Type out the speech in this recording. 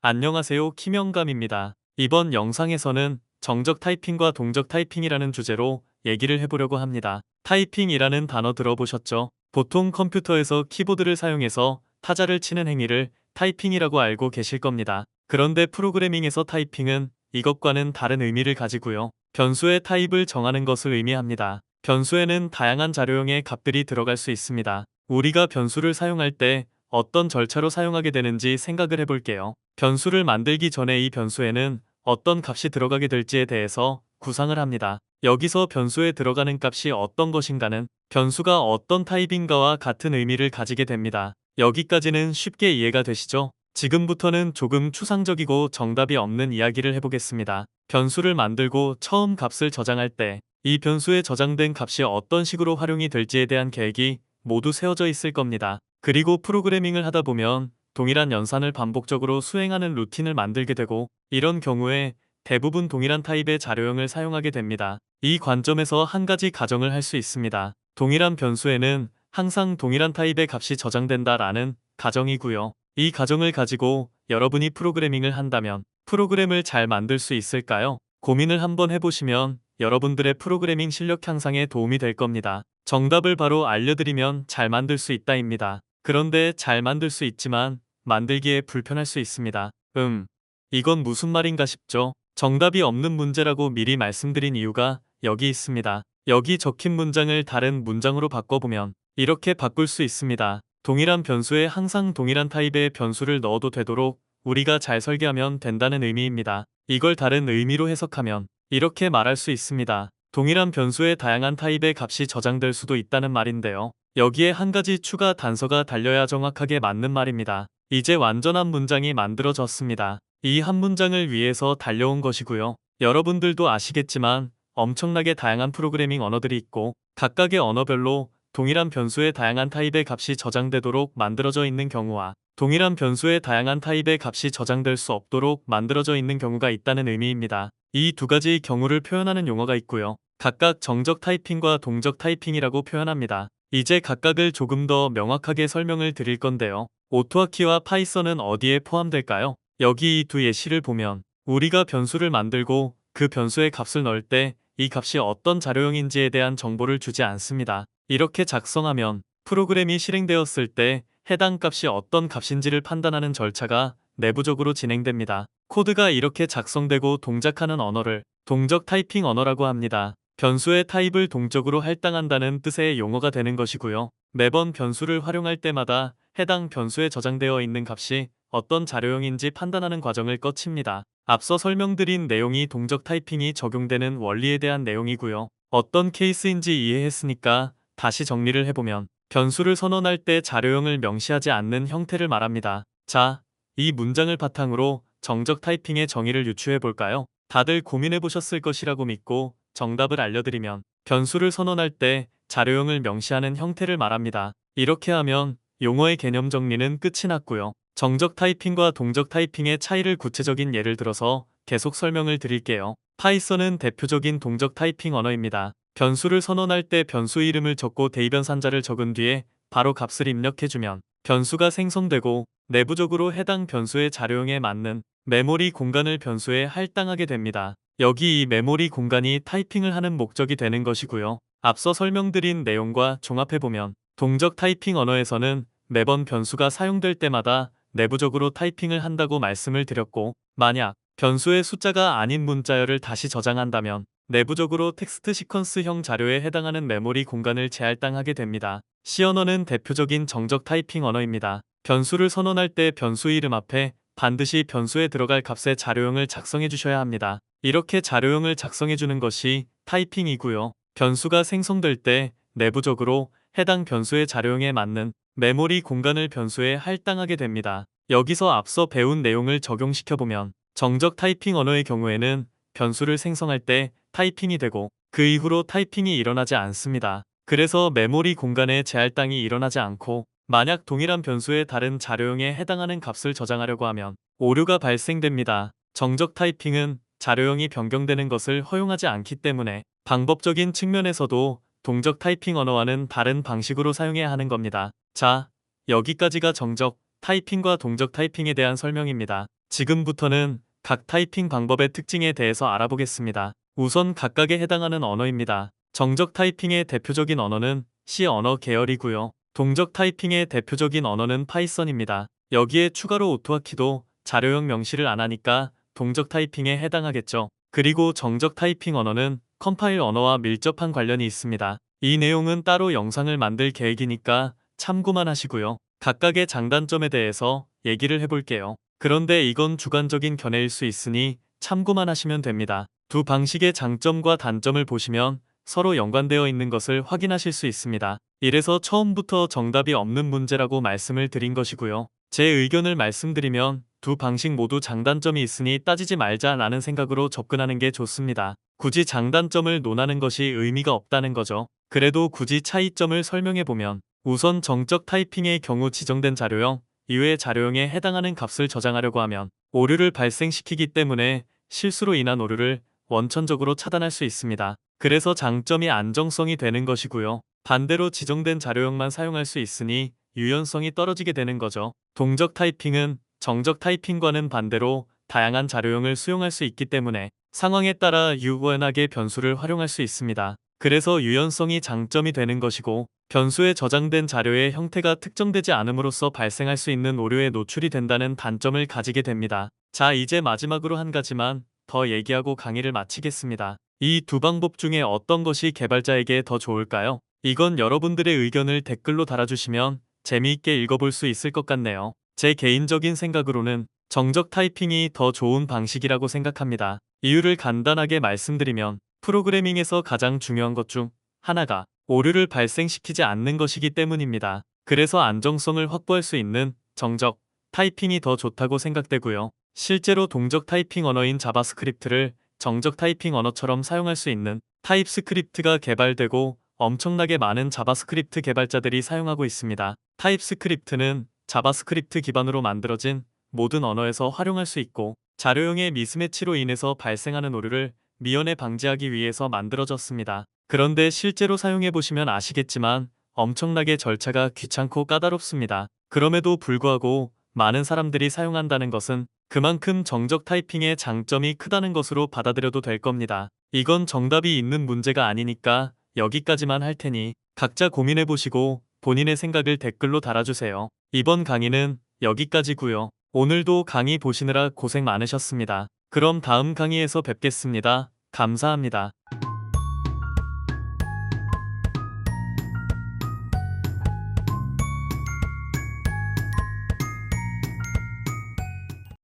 안녕하세요, 김영감입니다. 이번 영상에서는 정적 타이핑과 동적 타이핑이라는 주제로 얘기를 해보려고 합니다. 타이핑이라는 단어 들어보셨죠? 보통 컴퓨터에서 키보드를 사용해서 타자를 치는 행위를 타이핑이라고 알고 계실 겁니다. 그런데 프로그래밍에서 타이핑은 이것과는 다른 의미를 가지고요. 변수의 타입을 정하는 것을 의미합니다. 변수에는 다양한 자료형의 값들이 들어갈 수 있습니다. 우리가 변수를 사용할 때 어떤 절차로 사용하게 되는지 생각을 해볼게요. 변수를 만들기 전에 이 변수에는 어떤 값이 들어가게 될지에 대해서 구상을 합니다. 여기서 변수에 들어가는 값이 어떤 것인가는 변수가 어떤 타입인가와 같은 의미를 가지게 됩니다. 여기까지는 쉽게 이해가 되시죠? 지금부터는 조금 추상적이고 정답이 없는 이야기를 해보겠습니다. 변수를 만들고 처음 값을 저장할 때 이 변수에 저장된 값이 어떤 식으로 활용이 될지에 대한 계획이 모두 세워져 있을 겁니다. 그리고 프로그래밍을 하다 보면 동일한 연산을 반복적으로 수행하는 루틴을 만들게 되고, 이런 경우에 대부분 동일한 타입의 자료형을 사용하게 됩니다. 이 관점에서 한 가지 가정을 할 수 있습니다. 동일한 변수에는 항상 동일한 타입의 값이 저장된다라는 가정이고요. 이 가정을 가지고 여러분이 프로그래밍을 한다면 프로그램을 잘 만들 수 있을까요? 고민을 한번 해보시면 여러분들의 프로그래밍 실력 향상에 도움이 될 겁니다. 정답을 바로 알려드리면 잘 만들 수 있다입니다. 그런데 잘 만들 수 있지만 만들기에 불편할 수 있습니다. 이건 무슨 말인가 싶죠? 정답이 없는 문제라고 미리 말씀드린 이유가 여기 있습니다. 여기 적힌 문장을 다른 문장으로 바꿔보면 이렇게 바꿀 수 있습니다. 동일한 변수에 항상 동일한 타입의 변수를 넣어도 되도록 우리가 잘 설계하면 된다는 의미입니다. 이걸 다른 의미로 해석하면 이렇게 말할 수 있습니다. 동일한 변수에 다양한 타입의 값이 저장될 수도 있다는 말인데요. 여기에 한 가지 추가 단서가 달려야 정확하게 맞는 말입니다. 이제 완전한 문장이 만들어졌습니다. 이 한 문장을 위해서 달려온 것이고요. 여러분들도 아시겠지만 엄청나게 다양한 프로그래밍 언어들이 있고 각각의 언어별로 동일한 변수에 다양한 타입의 값이 저장되도록 만들어져 있는 경우와 동일한 변수에 다양한 타입의 값이 저장될 수 없도록 만들어져 있는 경우가 있다는 의미입니다. 이 두 가지 경우를 표현하는 용어가 있고요. 각각 정적 타이핑과 동적 타이핑이라고 표현합니다. 이제 각각을 조금 더 명확하게 설명을 드릴 건데요. 오토아키와 파이썬은 어디에 포함될까요? 여기 이 두 예시를 보면 우리가 변수를 만들고 그 변수에 값을 넣을 때 이 값이 어떤 자료형인지에 대한 정보를 주지 않습니다. 이렇게 작성하면 프로그램이 실행되었을 때 해당 값이 어떤 값인지를 판단하는 절차가 내부적으로 진행됩니다. 코드가 이렇게 작성되고 동작하는 언어를 동적 타이핑 언어라고 합니다. 변수의 타입을 동적으로 할당한다는 뜻의 용어가 되는 것이고요. 매번 변수를 활용할 때마다 해당 변수에 저장되어 있는 값이 어떤 자료형인지 판단하는 과정을 거칩니다. 앞서 설명드린 내용이 동적 타이핑이 적용되는 원리에 대한 내용이고요. 어떤 케이스인지 이해했으니까 다시 정리를 해보면 변수를 선언할 때 자료형을 명시하지 않는 형태를 말합니다. 자, 이 문장을 바탕으로 정적 타이핑의 정의를 유추해 볼까요? 다들 고민해 보셨을 것이라고 믿고 정답을 알려드리면 변수를 선언할 때 자료형을 명시하는 형태를 말합니다. 이렇게 하면 용어의 개념 정리는 끝이 났고요. 정적 타이핑과 동적 타이핑의 차이를 구체적인 예를 들어서 계속 설명을 드릴게요. 파이썬은 대표적인 동적 타이핑 언어입니다. 변수를 선언할 때 변수 이름을 적고 대입변산자를 적은 뒤에 바로 값을 입력해주면 변수가 생성되고 내부적으로 해당 변수의 자료형에 맞는 메모리 공간을 변수에 할당하게 됩니다. 여기 이 메모리 공간이 타이핑을 하는 목적이 되는 것이고요. 앞서 설명드린 내용과 종합해보면 동적 타이핑 언어에서는 매번 변수가 사용될 때마다 내부적으로 타이핑을 한다고 말씀을 드렸고, 만약 변수의 숫자가 아닌 문자열을 다시 저장한다면 내부적으로 텍스트 시퀀스형 자료에 해당하는 메모리 공간을 재할당하게 됩니다. C 언어는 대표적인 정적 타이핑 언어입니다. 변수를 선언할 때 변수 이름 앞에 반드시 변수에 들어갈 값의 자료형을 작성해 주셔야 합니다. 이렇게 자료형을 작성해 주는 것이 타이핑이고요. 변수가 생성될 때 내부적으로 해당 변수의 자료형에 맞는 메모리 공간을 변수에 할당하게 됩니다. 여기서 앞서 배운 내용을 적용시켜보면 정적 타이핑 언어의 경우에는 변수를 생성할 때 타이핑이 되고 그 이후로 타이핑이 일어나지 않습니다. 그래서 메모리 공간의 재할당이 일어나지 않고, 만약 동일한 변수의 다른 자료형에 해당하는 값을 저장하려고 하면 오류가 발생됩니다. 정적 타이핑은 자료형이 변경되는 것을 허용하지 않기 때문에 방법적인 측면에서도 동적 타이핑 언어와는 다른 방식으로 사용해야 하는 겁니다. 자, 여기까지가 정적 타이핑과 동적 타이핑에 대한 설명입니다. 지금부터는 각 타이핑 방법의 특징에 대해서 알아보겠습니다. 우선 각각에 해당하는 언어입니다. 정적 타이핑의 대표적인 언어는 C 언어 계열이고요. 동적 타이핑의 대표적인 언어는 파이썬입니다. 여기에 추가로 오토하키도 자료형 명시를 안 하니까 동적 타이핑에 해당하겠죠. 그리고 정적 타이핑 언어는 컴파일 언어와 밀접한 관련이 있습니다. 이 내용은 따로 영상을 만들 계획이니까 참고만 하시고요. 각각의 장단점에 대해서 얘기를 해볼게요. 그런데 이건 주관적인 견해일 수 있으니 참고만 하시면 됩니다. 두 방식의 장점과 단점을 보시면 서로 연관되어 있는 것을 확인하실 수 있습니다. 이래서 처음부터 정답이 없는 문제라고 말씀을 드린 것이고요. 제 의견을 말씀드리면 두 방식 모두 장단점이 있으니 따지지 말자라는 생각으로 접근하는 게 좋습니다. 굳이 장단점을 논하는 것이 의미가 없다는 거죠. 그래도 굳이 차이점을 설명해보면 우선 정적 타이핑의 경우 지정된 자료형 이외의 자료형에 해당하는 값을 저장하려고 하면 오류를 발생시키기 때문에 실수로 인한 오류를 원천적으로 차단할 수 있습니다. 그래서 장점이 안정성이 되는 것이고요. 반대로 지정된 자료형만 사용할 수 있으니 유연성이 떨어지게 되는 거죠. 동적 타이핑은 정적 타이핑과는 반대로 다양한 자료형을 수용할 수 있기 때문에 상황에 따라 유연하게 변수를 활용할 수 있습니다. 그래서 유연성이 장점이 되는 것이고 변수에 저장된 자료의 형태가 특정되지 않음으로써 발생할 수 있는 오류에 노출이 된다는 단점을 가지게 됩니다. 자, 이제 마지막으로 한 가지만 더 얘기하고 강의를 마치겠습니다. 이 두 방법 중에 어떤 것이 개발자에게 더 좋을까요? 이건 여러분들의 의견을 댓글로 달아주시면 재미있게 읽어볼 수 있을 것 같네요. 제 개인적인 생각으로는 정적 타이핑이 더 좋은 방식이라고 생각합니다. 이유를 간단하게 말씀드리면 프로그래밍에서 가장 중요한 것 중 하나가 오류를 발생시키지 않는 것이기 때문입니다. 그래서 안정성을 확보할 수 있는 정적 타이핑이 더 좋다고 생각되고요. 실제로 동적 타이핑 언어인 자바스크립트를 정적 타이핑 언어처럼 사용할 수 있는 타입스크립트가 개발되고 엄청나게 많은 자바스크립트 개발자들이 사용하고 있습니다. 타입스크립트는 자바스크립트 기반으로 만들어진 모든 언어에서 활용할 수 있고 자료형의 미스매치로 인해서 발생하는 오류를 미연에 방지하기 위해서 만들어졌습니다. 그런데 실제로 사용해보시면 아시겠지만 엄청나게 절차가 귀찮고 까다롭습니다. 그럼에도 불구하고 많은 사람들이 사용한다는 것은 그만큼 정적 타이핑의 장점이 크다는 것으로 받아들여도 될 겁니다. 이건 정답이 있는 문제가 아니니까 여기까지만 할 테니 각자 고민해보시고 본인의 생각을 댓글로 달아주세요. 이번 강의는 여기까지고요. 오늘도 강의 보시느라 고생 많으셨습니다. 그럼 다음 강의에서 뵙겠습니다. 감사합니다.